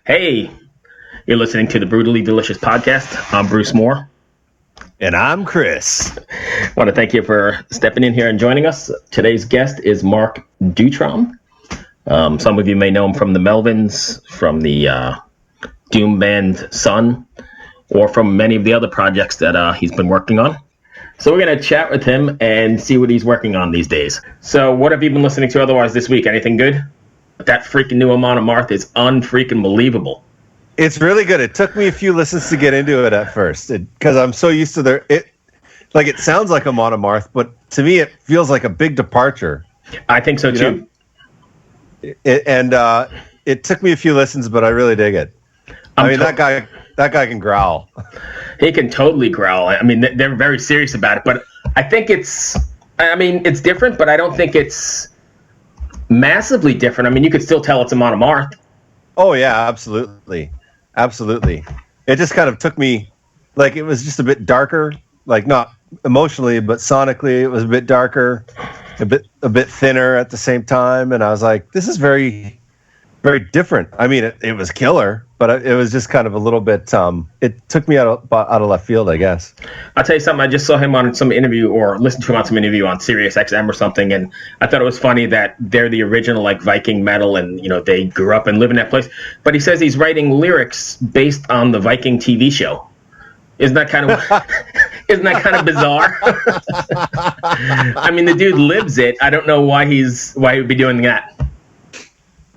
Hey, you're listening to the Brutally Delicious podcast. I'm Bruce Moore. And I'm Chris. I want to thank you for stepping in here and joining us. Today's guest is Mark Deutrom. Some of you may know him from the Melvins, from the Doom band Sun, or from many of the other projects that he's been working on. So we're going to chat with him and see what he's working on these days. So what have you been listening to otherwise this week? Anything good? That freaking new Amon Amarth is unfreaking believable. It's really good. It took me a few listens to get into it at first because I'm so used to it sounds like Amon Amarth, but to me it feels like a big departure. I think so too. It took me a few listens, but I really dig it. That guy can growl. He can totally growl. I mean, they're very serious about it, but I think it's different, but I don't think it's massively different. I mean, you could still tell it's Amon Amarth. Oh yeah, absolutely. It just kind of took me, like, it was just a bit darker, like not emotionally, but sonically it was a bit darker, a bit thinner at the same time, and I was like, this is very, very different. I mean, it was killer, but it was just kind of a little bit. It took me out of left field, I guess. I'll tell you something. I just saw him on some interview, or listened to him on some interview on Sirius XM or something, and I thought it was funny that they're the original like Viking metal, and they grew up and live in that place. But he says he's writing lyrics based on the Viking TV show. Isn't that kind of bizarre? I mean, the dude lives it. I don't know why he would be doing that.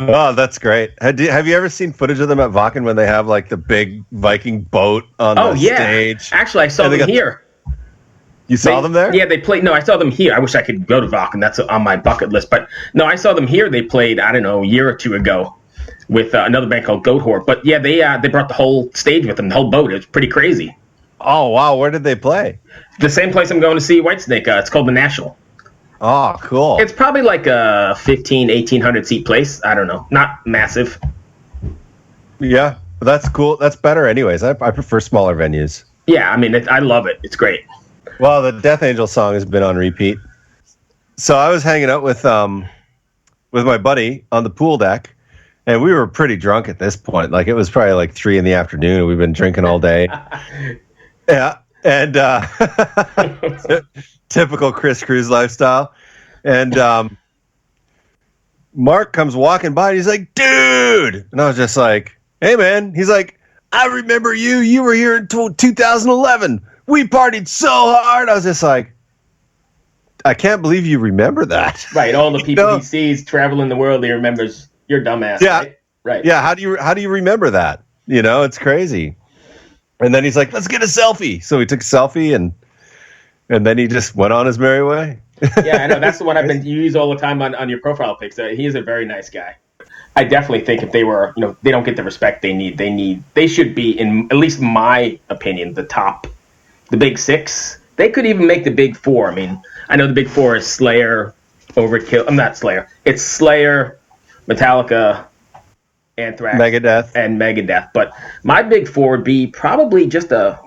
Oh, that's great. Have you ever seen footage of them at Wacken when they have like the big Viking boat on the stage? Actually, I saw them here. You saw them there? Yeah, they played. No, I saw them here. I wish I could go to Wacken. That's on my bucket list. But no, I saw them here. They played, I don't know, a year or two ago with another band called Goat Whore. But yeah, they brought the whole stage with them, the whole boat. It was pretty crazy. Oh, wow. Where did they play? The same place I'm going to see Whitesnake. It's called the National. Oh, cool. It's probably like a 1,800 seat place. I don't know. Not massive. Yeah, but that's cool. That's better anyways. I prefer smaller venues. Yeah, I mean, I love it. It's great. Well, the Death Angel song has been on repeat. So I was hanging out with my buddy on the pool deck, and we were pretty drunk at this point. Like, it was probably like 3 PM, and we've been drinking all day. Yeah, and typical Chris Cruz lifestyle. And Mark comes walking by and he's like, dude. And I was just like, hey, man. He's like, I remember you. You were here in 2011. We partied so hard. I was just like, I can't believe you remember that. Right. All the people he sees traveling the world, he remembers your dumbass. Yeah. Right. Yeah. How do you remember that? It's crazy. And then he's like, let's get a selfie. So we took a selfie and then he just went on his merry way. Yeah, I know. That's the one you use all the time on your profile pics. He is a very nice guy. I definitely think if they were, they don't get the respect they need. They should be, in at least my opinion, the big 6. They could even make the big 4. I mean, I know the big 4 is Slayer, Overkill. I'm not Slayer. It's Slayer, Metallica, Anthrax, Megadeth. But my big 4 would be probably just a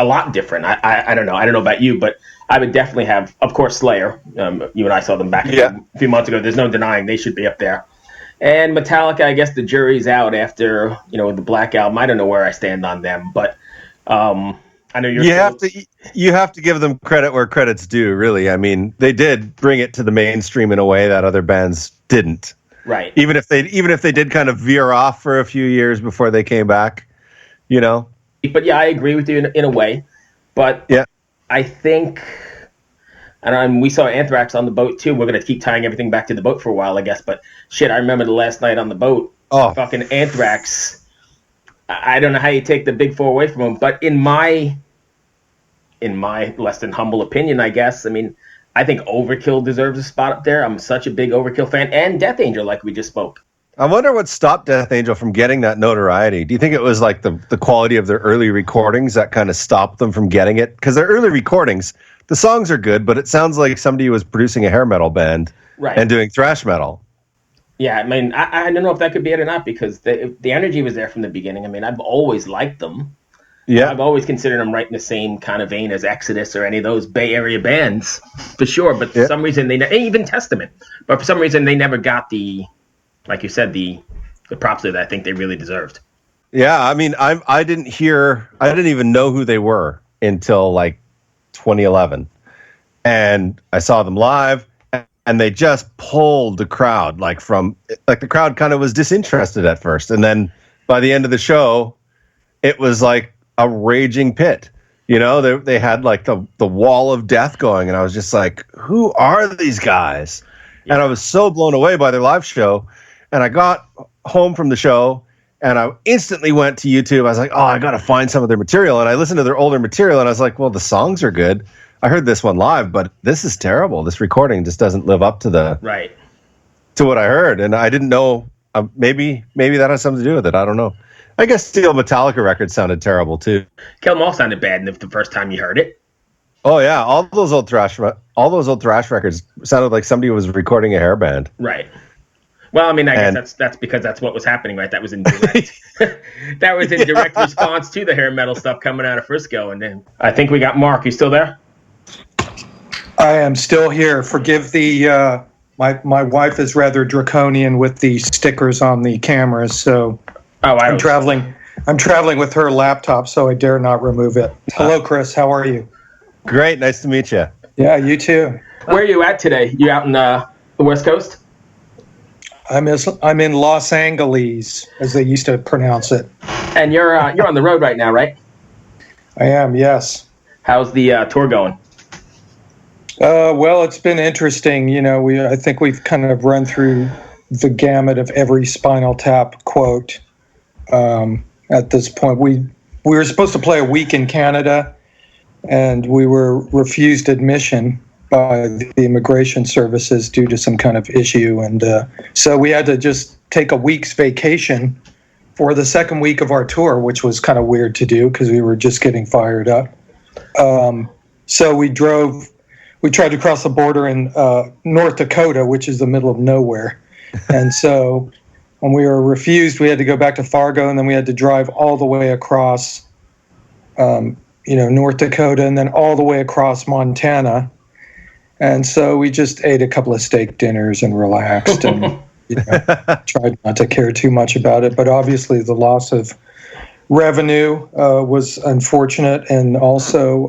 lot different. I don't know. I don't know about you, but I would definitely have, of course, Slayer. You and I saw them back a few months ago. There's no denying they should be up there. And Metallica, I guess the jury's out after, the Black Album. I don't know where I stand on them, but I know you have to give them credit where credit's due, really. I mean, they did bring it to the mainstream in a way that other bands didn't. Right. Even if they did kind of veer off for a few years before they came back, But yeah, I agree with you in a way. But yeah, I think, and we saw Anthrax on the boat too. We're going to keep tying everything back to the boat for a while, I guess. But shit, I remember the last night on the boat. Oh, fucking Anthrax. I don't know how you take the big 4 away from them. But in my less than humble opinion, I guess, I mean, I think Overkill deserves a spot up there. I'm such a big Overkill fan. And Death Angel, like we just spoke. I wonder what stopped Death Angel from getting that notoriety. Do you think it was like the quality of their early recordings that kind of stopped them from getting it? Because their early recordings, the songs are good, but it sounds like somebody was producing a hair metal band and doing thrash metal. Yeah, I mean, I don't know if that could be it or not, because the energy was there from the beginning. I mean, I've always liked them. Yeah, I've always considered them right in the same kind of vein as Exodus or any of those Bay Area bands, for sure. But for some reason, even Testament. But for some reason, they never got the, like you said, the props that I think they really deserved. Yeah, I mean, I didn't even know who they were until like 2011, and I saw them live, and they just pulled the crowd the crowd kind of was disinterested at first, and then by the end of the show, it was like a raging pit. You know, they had like the wall of death going, and I was just like, who are these guys? Yeah. And I was so blown away by their live show, and I got home from the show. And I instantly went to YouTube. I was like, oh, I got to find some of their material. And I listened to their older material, and I was like, well, the songs are good. I heard this one live, but this is terrible. This recording just doesn't live up to to what I heard. And I didn't know. Maybe that has something to do with it. I don't know. I guess the old Metallica record sounded terrible too. Kill 'Em All sounded bad the first time you heard it. Oh yeah, all those old thrash records sounded like somebody was recording a hair band. Right. Well, I mean, I guess that's because that's what was happening, right? That was in direct. That was in direct response to the hair metal stuff coming out of Frisco, and then I think we got Mark. You still there? I am still here. Forgive the my wife is rather draconian with the stickers on the cameras, so I'm traveling with her laptop, so I dare not remove it. Hello, Chris. How are you? Great. Nice to meet you. Yeah, you too. Where are you at today? You out in the West Coast? I'm in Los Angeles, as they used to pronounce it. And you're on the road right now, right? I am, yes. How's the tour going? Well, it's been interesting. You know, I think we've kind of run through the gamut of every Spinal Tap quote. At this point, we were supposed to play a week in Canada, and we were refused admission by the immigration services due to some kind of issue, and so we had to just take a week's vacation for the second week of our tour, which was kind of weird to do because we were just getting fired up. So we tried to cross the border in North Dakota, which is the middle of nowhere, and so when we were refused, we had to go back to Fargo, and then we had to drive all the way across North Dakota, and then all the way across Montana. And so we just ate a couple of steak dinners and relaxed and tried not to care too much about it. But obviously the loss of revenue was unfortunate. And also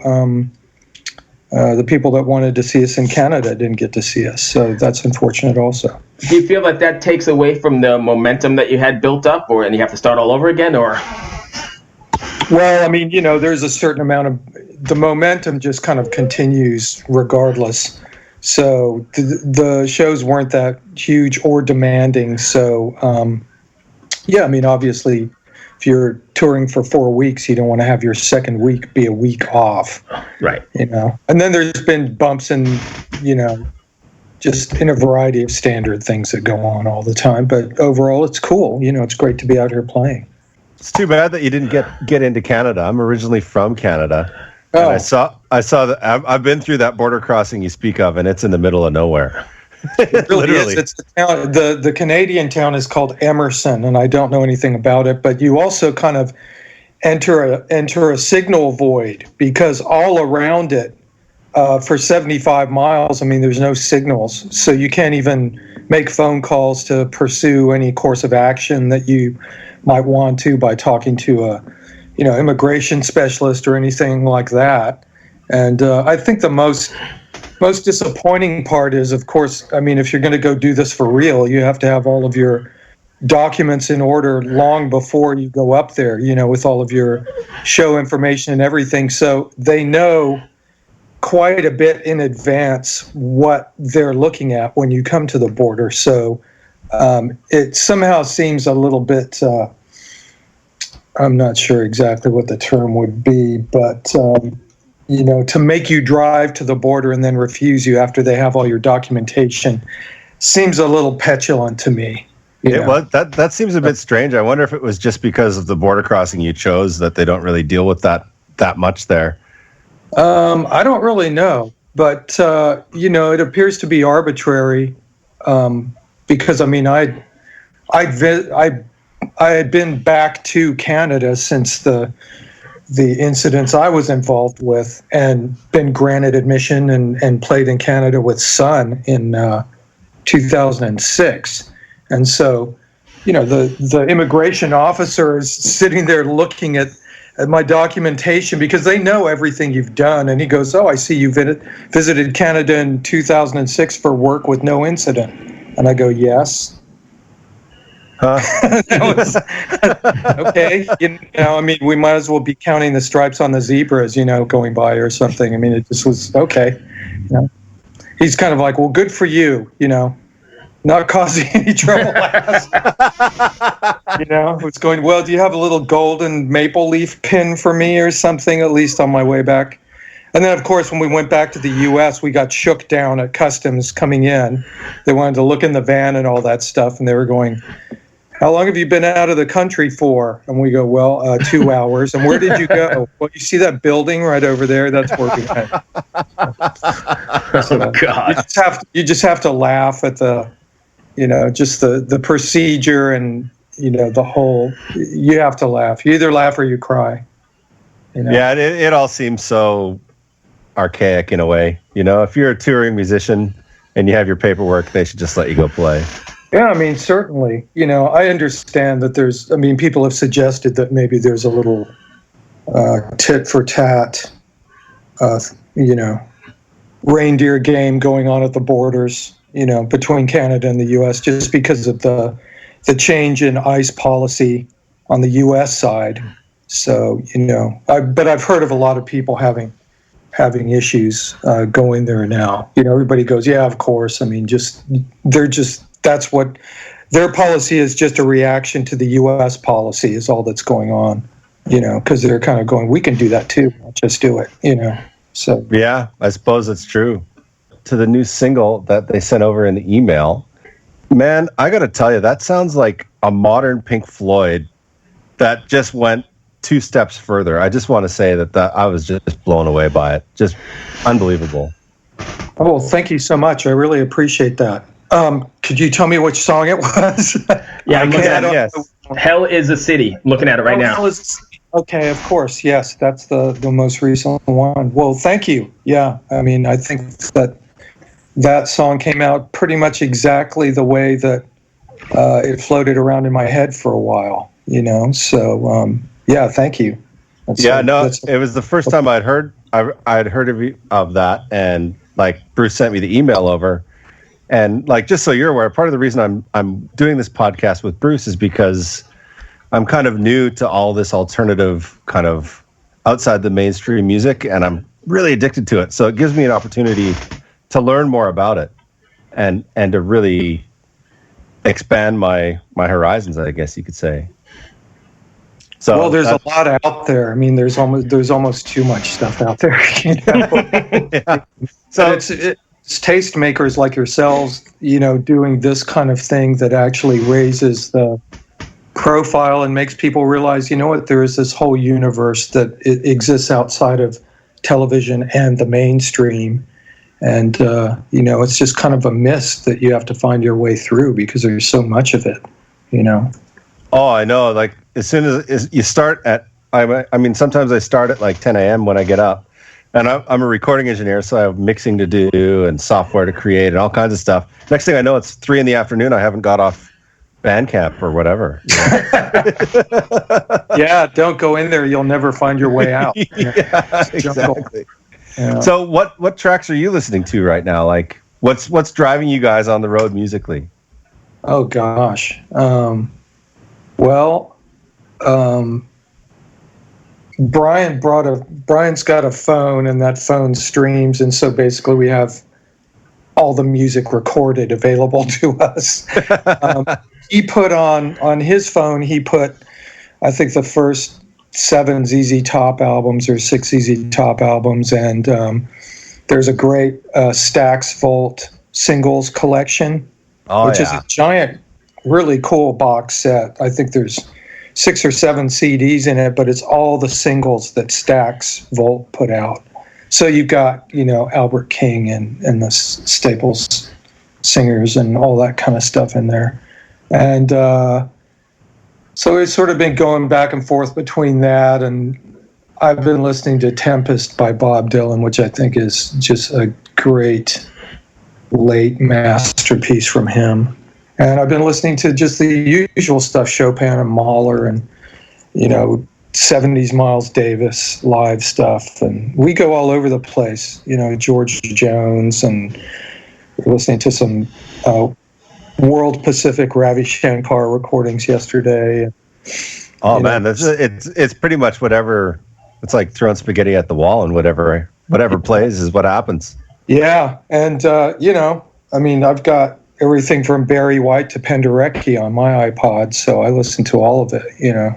the people that wanted to see us in Canada didn't get to see us. So that's unfortunate also. Do you feel like that takes away from the momentum that you had built up, and you have to start all over again? Or? Well, I mean, there's a certain amount of the momentum just kind of continues regardless. So the shows weren't that huge or demanding. So, I mean, obviously, if you're touring for 4 weeks, you don't want to have your second week be a week off. Right. And then there's been bumps and, just in a variety of standard things that go on all the time. But overall, it's cool. It's great to be out here playing. It's too bad that you didn't get into Canada. I'm originally from Canada. Oh. And I saw that. I've been through that border crossing you speak of, and it's in the middle of nowhere. It really Literally. Is. It's the town. The Canadian town is called Emerson, and I don't know anything about it. But you also kind of enter a signal void because all around it, for 75 miles, I mean, there's no signals, so you can't even make phone calls to pursue any course of action that you might want to by talking to a immigration specialist or anything like that. And I think the most disappointing part is, of course, I mean, if you're going to go do this for real, you have to have all of your documents in order long before you go up there, with all of your show information and everything. So they know quite a bit in advance what they're looking at when you come to the border. So it somehow seems a little bit, I'm not sure exactly what the term would be, but, to make you drive to the border and then refuse you after they have all your documentation seems a little petulant to me. Well, that seems a bit strange. I wonder if it was just because of the border crossing you chose that they don't really deal with that much there. I don't really know, but, it appears to be arbitrary because, I mean, I had been back to Canada since the incidents I was involved with and been granted admission and played in Canada with Sun in 2006. And so the immigration officer is sitting there looking at my documentation because they know everything you've done. And he goes, "Oh, I see you visited Canada in 2006 for work with no incident." And I go, "Yes." Okay. I mean, we might as well be counting the stripes on the zebras, going by or something. I mean, it just was okay. He's kind of like, "Well, good for you, not causing any trouble." It's going, "Well, do you have a little golden maple leaf pin for me or something, at least on my way back?" And then, of course, when we went back to the U.S., we got shook down at customs coming in. They wanted to look in the van and all that stuff, and they were going, "How long have you been out of the country for?" And we go, "Well, 2 hours." "And where did you go?" "Well, you see that building right over there? That's where we went." Oh, God. You just have to laugh at the, just the procedure and, the whole, you have to laugh. You either laugh or you cry. Yeah, it all seems so archaic in a way. If you're a touring musician and you have your paperwork, they should just let you go play. Yeah, I mean, certainly. I understand that people have suggested that maybe there's a little tit for tat, reindeer game going on at the borders, between Canada and the U.S. just because of the change in ICE policy on the U.S. side. So, but I've heard of a lot of people having issues going there now. Everybody goes, "Yeah, of course." I mean, that's what their policy is, just a reaction to the U.S. policy is all that's going on, because they're kind of going, "We can do that too, just do it," So yeah, I suppose it's true. To the new single that they sent over in the email, man, I got to tell you, that sounds like a modern Pink Floyd that just went 2 steps further. I just want to say that I was just blown away by it. Just unbelievable. Oh, well, thank you so much. I really appreciate that. Could you tell me which song it was? Yeah, I'm looking at it. Yes. Hell is a City. I'm looking at it right now. Hell is a City. Okay, of course. Yes, that's the most recent one. Well, thank you. Yeah, I mean, I think that song came out pretty much exactly the way that it floated around in my head for a while, So, yeah, thank you. It was the first time I'd heard of that, and Bruce sent me the email over. And just so you're aware, part of the reason I'm doing this podcast with Bruce is because I'm kind of new to all this alternative kind of outside the mainstream music, and I'm really addicted to it. So it gives me an opportunity to learn more about it and to really expand my horizons, I guess you could say. So, well, there's a lot out there. I mean, there's almost too much stuff out there. Yeah. So it's tastemakers like yourselves, doing this kind of thing that actually raises the profile and makes people realize, there is this whole universe that it exists outside of television and the mainstream. And, it's just kind of a mist that you have to find your way through because there's so much of it, Oh, I know. As soon as you start sometimes I start at 10 a.m. when I get up. And I'm a recording engineer, so I have mixing to do and software to create and all kinds of stuff. Next thing I know, it's 3 p.m. I haven't got off Bandcamp or whatever. Yeah, don't go in there. You'll never find your way out. Yeah, exactly. Yeah. So what tracks are you listening to right now? What's driving you guys on the road musically? Oh, gosh. Brian's got a phone, and that phone streams, and so basically we have all the music recorded available to us. He put on his phone, I think the first 7 ZZ Top albums or 6 ZZ Top albums, and there's a great Stax Vault singles collection, which is a giant, really cool box set. I think there's 6 or 7 CDs in it, but it's all the singles that Stax Vault put out. So you've got, Albert King and the Staples singers and all that kind of stuff in there. And so it's sort of been going back and forth between that, and I've been listening to Tempest by Bob Dylan, which I think is just a great late masterpiece from him. And I've been listening to just the usual stuff, Chopin and Mahler and, 70s Miles Davis live stuff. And we go all over the place, George Jones, and we're listening to some World Pacific Ravi Shankar recordings yesterday. Oh man, it's pretty much whatever. It's like throwing spaghetti at the wall, and whatever plays is what happens. Yeah, and I've got everything from Barry White to Penderecki on my iPod, so I listen to all of it. Yeah.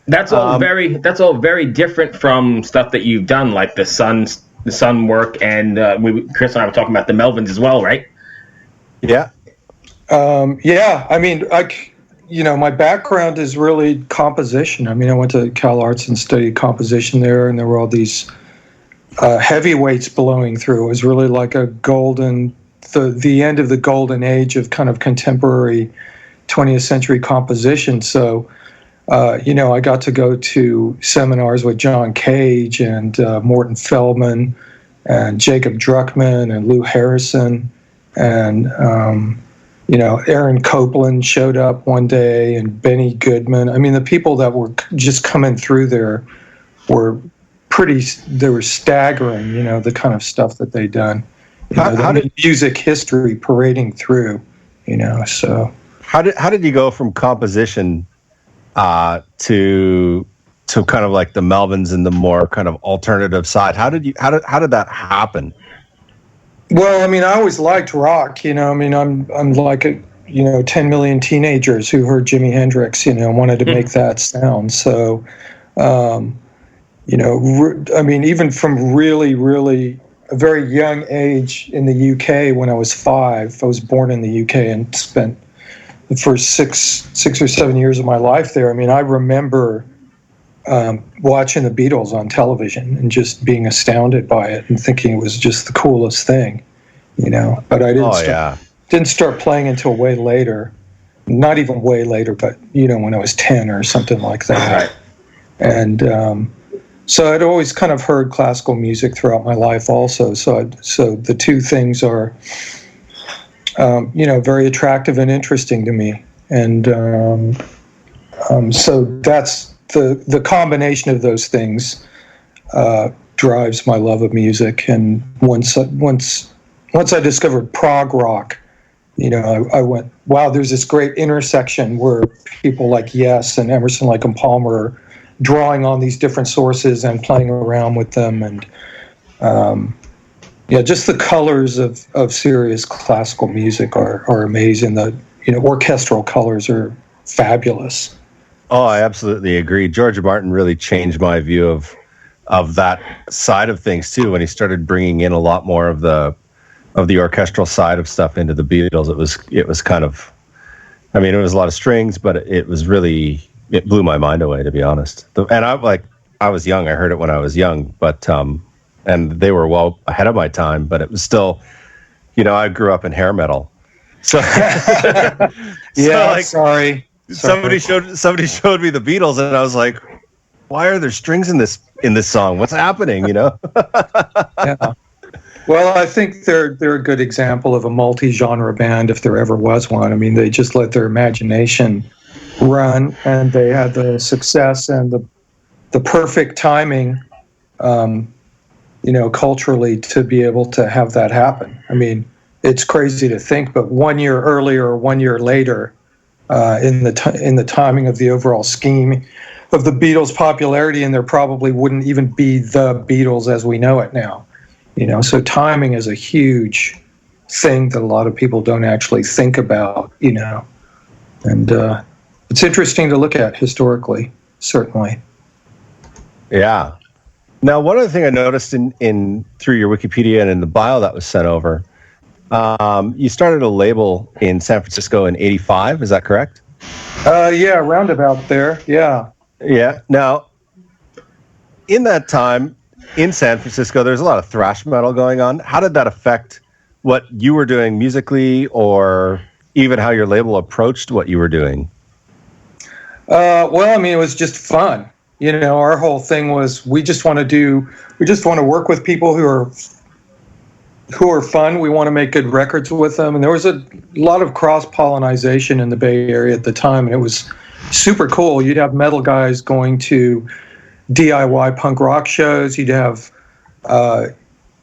That's all very different from stuff that you've done, like the Sun work, and Chris and I were talking about the Melvins as well, right? Yeah. My background is really composition. I went to Cal Arts and studied composition there, and there were all these heavyweights blowing through. It was really like the end of the golden age of kind of contemporary 20th century composition. So, I got to go to seminars with John Cage and Morton Feldman and Jacob Druckmann and Lou Harrison. And, Aaron Copland showed up one day, and Benny Goodman. The people that were just coming through there were staggering, the kind of stuff that they'd done. How did music history parading through, so. How did you go from composition to kind of like the Melvins and the more kind of alternative side? How did that happen? Well, I always liked rock, I'm like 10 million teenagers who heard Jimi Hendrix, wanted to make that sound. So, even from really, really a very young age in the UK, when I was 5, I was born in the UK and spent the first six or 7 years of my life there. I remember watching the Beatles on television and just being astounded by it and thinking it was just the coolest thing, But I didn't start playing until way later. Not even way later, but when I was 10 or something like that. Right. And so I'd always kind of heard classical music throughout my life also. So the two things are very attractive and interesting to me. And so that's the combination of those things drives my love of music. And once I discovered prog rock, I went, wow, there's this great intersection where people like Yes and Emerson, Lake and Palmer are drawing on these different sources and playing around with them. And just the colors of serious classical music are amazing. The orchestral colors are fabulous. Oh, I absolutely agree. George Martin really changed my view of that side of things too. When he started bringing in a lot more of the orchestral side of stuff into the Beatles, it was kind of, it was a lot of strings, but it blew my mind away, to be honest. And I was young. I heard it when I was young, but and they were well ahead of my time. But it was still, I grew up in hair metal, so sorry. Somebody showed me the Beatles, and I was like, why are there strings in this song? What's happening? Yeah. Well, I think they're a good example of a multi-genre band, if there ever was one. They just let their imagination run, and they had the success and the perfect timing, culturally, to be able to have that happen. It's crazy to think, but 1 year earlier or 1 year later, in the timing of the overall scheme of the Beatles' popularity, and there probably wouldn't even be the Beatles as we know it now. So timing is a huge thing that a lot of people don't actually think about, and it's interesting to look at historically, certainly. Yeah. Now, one other thing I noticed in through your Wikipedia and in the bio that was sent over, you started a label in San Francisco in '85. Is that correct? Yeah, roundabout there. Yeah. Yeah. Now, in that time in San Francisco, there's a lot of thrash metal going on. How did that affect what you were doing musically, or even how your label approached what you were doing? Well, it was just fun. Our whole thing was we just want to work with people who are who are fun. We want to make good records with them. And there was a lot of cross-pollination in the Bay Area at the time, and it was super cool. You'd have metal guys going to DIY punk rock shows. You'd have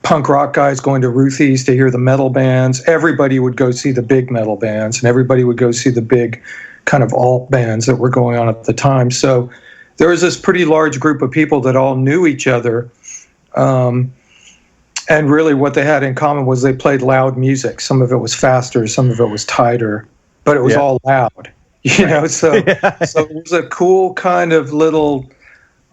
punk rock guys going to Ruthie's to hear the metal bands. Everybody would go see the big metal bands, and everybody would go see the big kind of alt bands that were going on at the time. So there was this pretty large group of people that all knew each other. And really what they had in common was they played loud music. Some of it was faster, some of it was tighter, but it was all loud, you know? So, so it was a cool kind of little,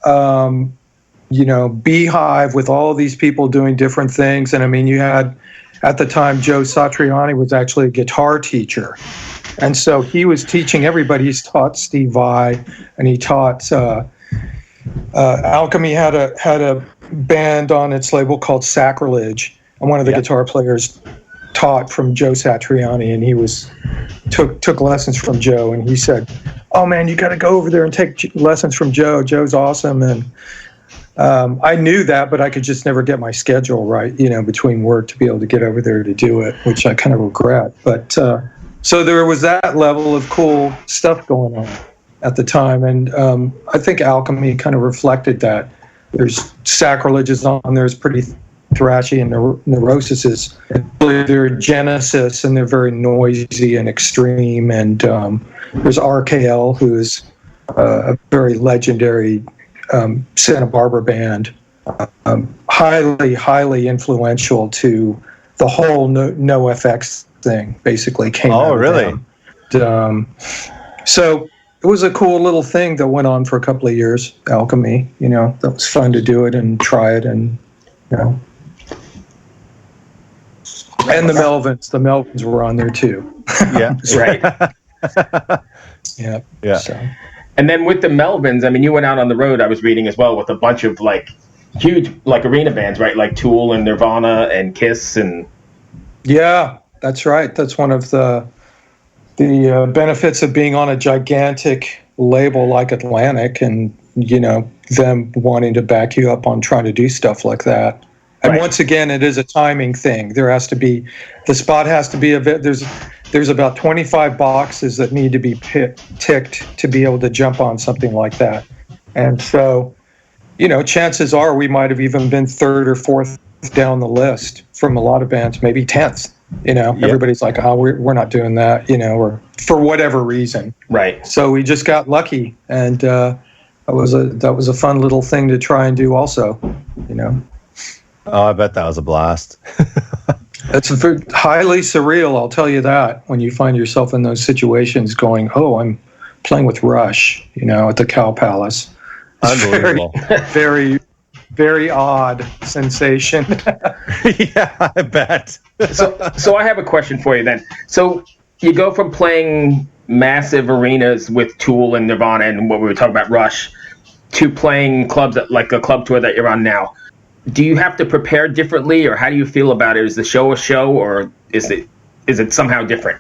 you know, beehive with all these people doing different things. And I mean, you had, at the time, Joe Satriani was actually a guitar teacher. And so he was teaching everybody. He's taught Steve Vai, and he taught, Alchemy had a band on its label called Sacrilege, and one of the guitar players taught from Joe Satriani, and he took lessons from Joe, and he said, "Oh man, you got to go over there and take lessons from Joe. Joe's awesome." And I knew that, but I could just never get my schedule right, you know, between work to be able to get over there to do it, which I kind of regret. But so there was that level of cool stuff going on at the time, and I think Alchemy kind of reflected that. There's Sacrilege is on there, is pretty thrashy, and Neurosis is really their genesis, and they're very noisy and extreme. And there's RKL, who is a very legendary Santa Barbara band, highly influential to the whole NoFX thing. Basically, came out of really? them. So it was a cool little thing that went on for a couple of years, Alchemy. You know, that was fun to do it and try it, and, you know. And the Melvins were on there too. Yeah, right. Yeah. So. And then with the Melvins, I mean, you went out on the road, I was reading as well, with a bunch of like huge like arena bands, right? Like Tool and Nirvana and Kiss and. Yeah, that's right. That's one of the benefits of being on a gigantic label like Atlantic, and, you know, them wanting to back you up on trying to do stuff like that. And once again, it is a timing thing. There has to be, the spot has to be there's about 25 boxes that need to be ticked to be able to jump on something like that. And so, you know, chances are we might have even been third or fourth down the list from a lot of bands, maybe 10th. You know, everybody's like, "Oh, we're not doing that," you know, or for whatever reason. Right. So we just got lucky, and that was a fun little thing to try and do, also. You know. Oh, I bet that was a blast. It's highly surreal, I'll tell you that. When you find yourself in those situations, going, "Oh, I'm playing with Rush," you know, at the Cow Palace. Unbelievable. Very, very odd sensation. Yeah, I bet. So I have a question for you then. So you go from playing massive arenas with Tool and Nirvana and what we were talking about, Rush, to playing clubs like a club tour that you're on now. Do you have to prepare differently, or how do you feel about it? Is the show a show, or is it somehow different?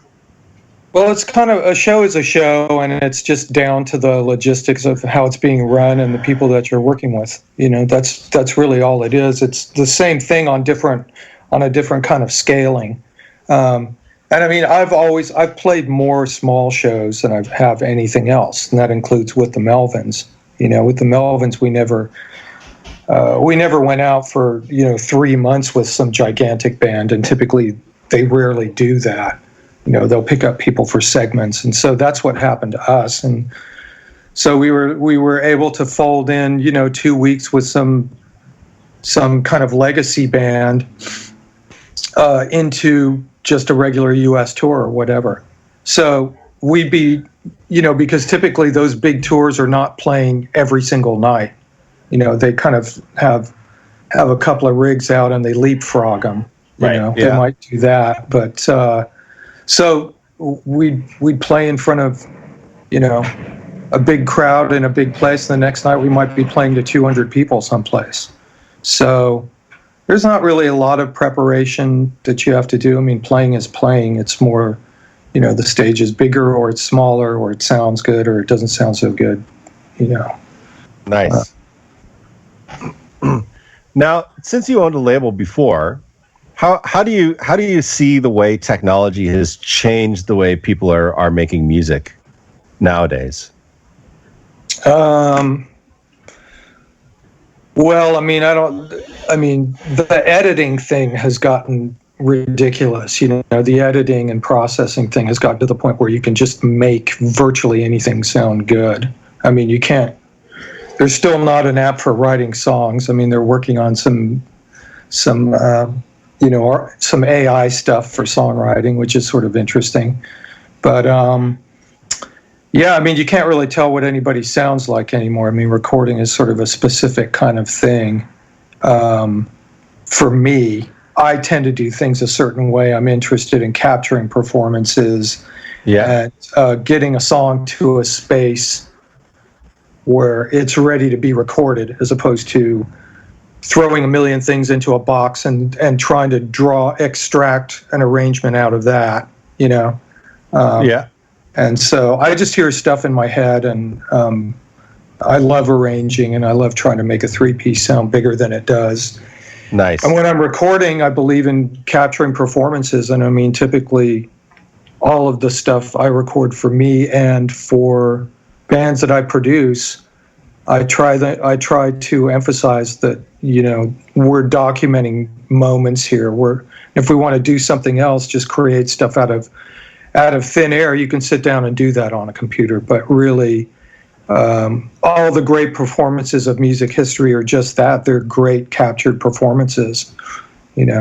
Well, it's kind of, a show is a show, and it's just down to the logistics of how it's being run and the people that you're working with. You know, that's really all it is. It's the same thing on a different kind of scaling. And I mean, I've played more small shows than I have anything else, and that includes with the Melvins. You know, with the Melvins, we never went out for, you know, 3 months with some gigantic band, and typically they rarely do that. You know, they'll pick up people for segments, and so that's what happened to us. And so we were able to fold in, you know, 2 weeks with some kind of legacy band into just a regular U.S. tour or whatever. So we'd be, you know, because typically those big tours are not playing every single night. You know, they kind of have a couple of rigs out and they leapfrog them. You know, they might do that, but so we'd play in front of, you know, a big crowd in a big place. The next night we might be playing to 200 people someplace. So there's not really a lot of preparation that you have to do. I mean, playing is playing. It's more, you know, the stage is bigger or it's smaller or it sounds good or it doesn't sound so good, you know. Nice. Now, since you owned a label before, How do you see the way technology has changed the way people are making music nowadays? Well, the editing thing has gotten ridiculous. The editing and processing thing has gotten to the point where you can just make virtually anything sound good. You can't. There's still not an app for writing songs. They're working on some AI stuff for songwriting, which is sort of interesting. But you can't really tell what anybody sounds like anymore. Recording is sort of a specific kind of thing. For me, I tend to do things a certain way. I'm interested in capturing performances and getting a song to a space where it's ready to be recorded, as opposed to throwing a million things into a box and trying to extract an arrangement out of that, And so I just hear stuff in my head, and I love arranging, and I love trying to make a three-piece sound bigger than it does. Nice. And when I'm recording, I believe in capturing performances, and typically all of the stuff I record for me and for bands that I produce, I try to emphasize that, we're documenting moments here. If we want to do something else, just create stuff out of thin air. You can sit down and do that on a computer, but really, all the great performances of music history are just that. They're great captured performances, And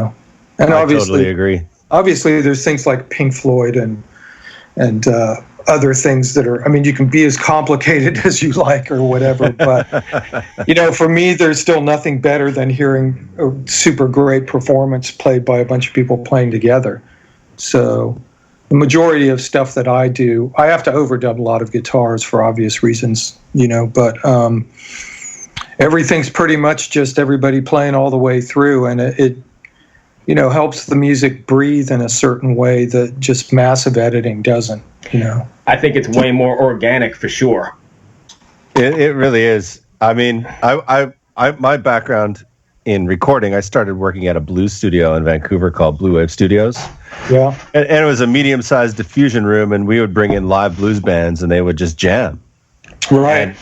I totally agree. Obviously, there's things like Pink Floyd and other things that are, you can be as complicated as you like or whatever, but, for me, there's still nothing better than hearing a super great performance played by a bunch of people playing together. So the majority of stuff that I do, I have to overdub a lot of guitars for obvious reasons, but everything's pretty much just everybody playing all the way through, and it helps the music breathe in a certain way that just massive editing doesn't, I think it's way more organic for sure. It really is. My background in recording, I started working at a blues studio in Vancouver called Blue Wave Studios. Yeah. And it was a medium-sized diffusion room, and we would bring in live blues bands, and they would just jam. Right.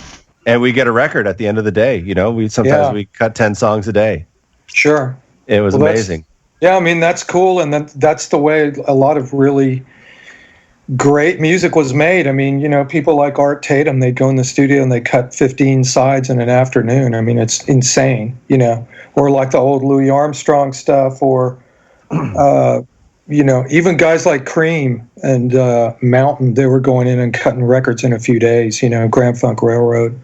And we get a record at the end of the day. We cut 10 songs a day. Sure. It was amazing. That's cool, and that's the way a lot of really great music was made. People like Art Tatum, they'd go in the studio and they cut 15 sides in an afternoon. It's insane, or like the old Louis Armstrong stuff, or, even guys like Cream and Mountain, they were going in and cutting records in a few days, Grand Funk Railroad.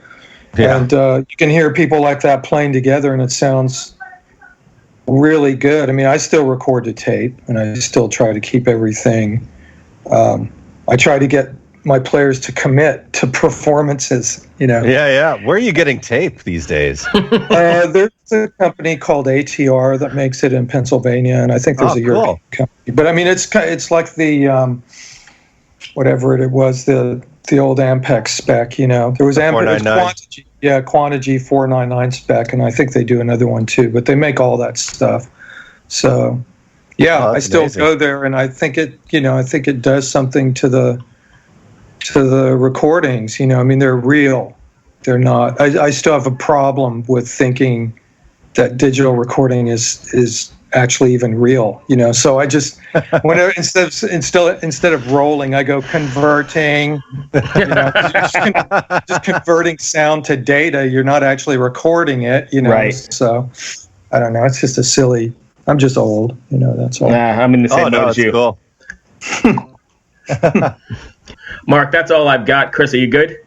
Yeah. And you can hear people like that playing together, and it sounds really good. I still record to tape, and I still try to keep everything. I try to get my players to commit to performances, Yeah. Where are you getting tape these days? There's a company called ATR that makes it in Pennsylvania, and I think there's a European company. But it's like the whatever it was, the old Ampex spec. There was Ampex Quantity. Yeah, Quantity 499 spec, and I think they do another one too. But they make all that stuff. So, I still amazing. Go there, and I think it does something to the recordings. They're real. They're not. I still have a problem with thinking that digital recording is actually even real. So I just whenever instead of rolling, I go converting. Just converting sound to data. You're not actually recording it. Right. So I don't know. It's just a silly. I'm just old. That's all. Nah, I'm in the same boat as you. Cool. Mark, that's all I've got. Chris, are you good?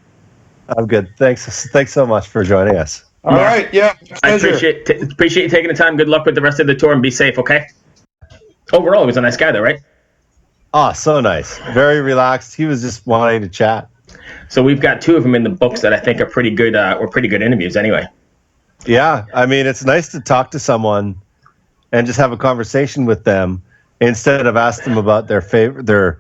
I'm good. Thanks so much for joining us. All right. Yeah. I appreciate you taking the time. Good luck with the rest of the tour, and be safe, okay? Overall, he was a nice guy, though, right? Oh, so nice. Very relaxed. He was just wanting to chat. So we've got two of them in the books that I think are pretty good interviews anyway. Yeah. It's nice to talk to someone and just have a conversation with them instead of asking them about their favorite,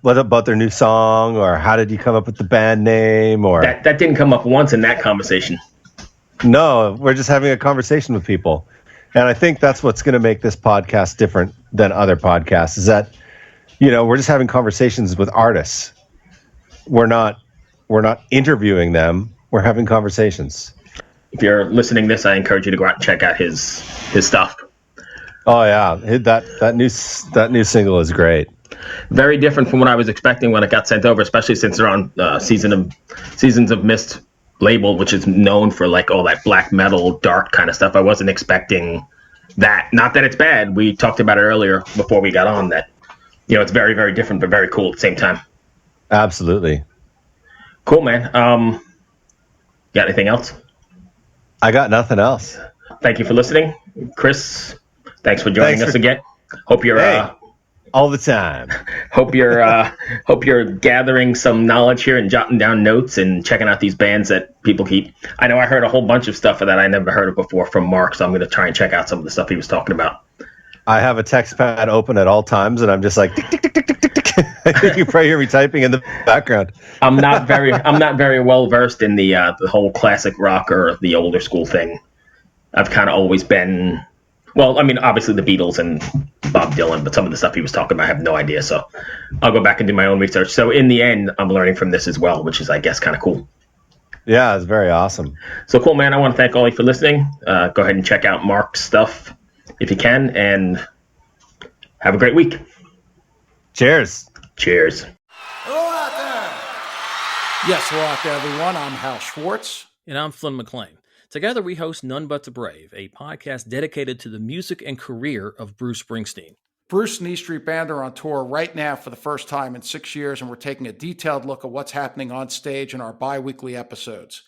what about their new song, or how did you come up with the band name, or that didn't come up once in that conversation. No, we're just having a conversation with people, And I think that's what's going to make this podcast different than other podcasts, is that, we're just having conversations with artists. We're not interviewing them. We're having conversations. If you're listening to this, I encourage you to go out and check out his stuff. Oh yeah, that new single is great. Very different from what I was expecting when it got sent over, especially since they're on Seasons of Mist label, which is known for like all that black metal, dark kind of stuff. I wasn't expecting that. Not that it's bad. We talked about it earlier before we got on that, it's very, very different, but very cool at the same time. Absolutely. Cool, man. Got anything else? I got nothing else. Thank you for listening. Chris, thanks for joining us again. Hope you're all the time. Hope you're gathering some knowledge here and jotting down notes and checking out these bands that people keep. I know I heard a whole bunch of stuff that I never heard of before from Mark, so I'm going to try and check out some of the stuff he was talking about. I have a text pad open at all times, and I'm just like, tick, tick, tick, tick, tick, tick, tick. You probably hear me typing in the background. I'm not very well versed in the whole classic rock or the older school thing. I've kind of always been, well, I mean, obviously the Beatles and Bob Dylan, but some of the stuff he was talking about, I have no idea. So I'll go back and do my own research. So in the end, I'm learning from this as well, which is, I guess, kind of cool. Yeah, it's very awesome. So cool, man. I want to thank all of you for listening. Go ahead and check out Mark's stuff if you can, and have a great week. Cheers. Cheers. Hello out there. Yes, hello out there, everyone. I'm Hal Schwartz. And I'm Flynn McLean. Together we host None But the Brave, a podcast dedicated to the music and career of Bruce Springsteen. Bruce and E Street Band are on tour right now for the first time in 6 years, and we're taking a detailed look at what's happening on stage in our bi-weekly episodes.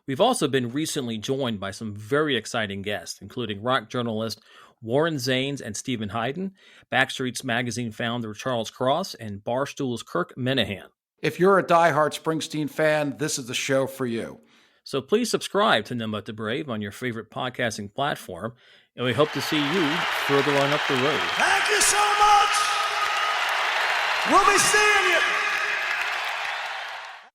We've also been recently joined by some very exciting guests, including rock journalist Warren Zanes and Stephen Hayden, Backstreet's Magazine founder Charles Cross, and Barstool's Kirk Minahan. If you're a diehard Springsteen fan, this is the show for you. So please subscribe to None But the Brave on your favorite podcasting platform, and we hope to see you further on up the road. Thank you so much. We'll be seeing you.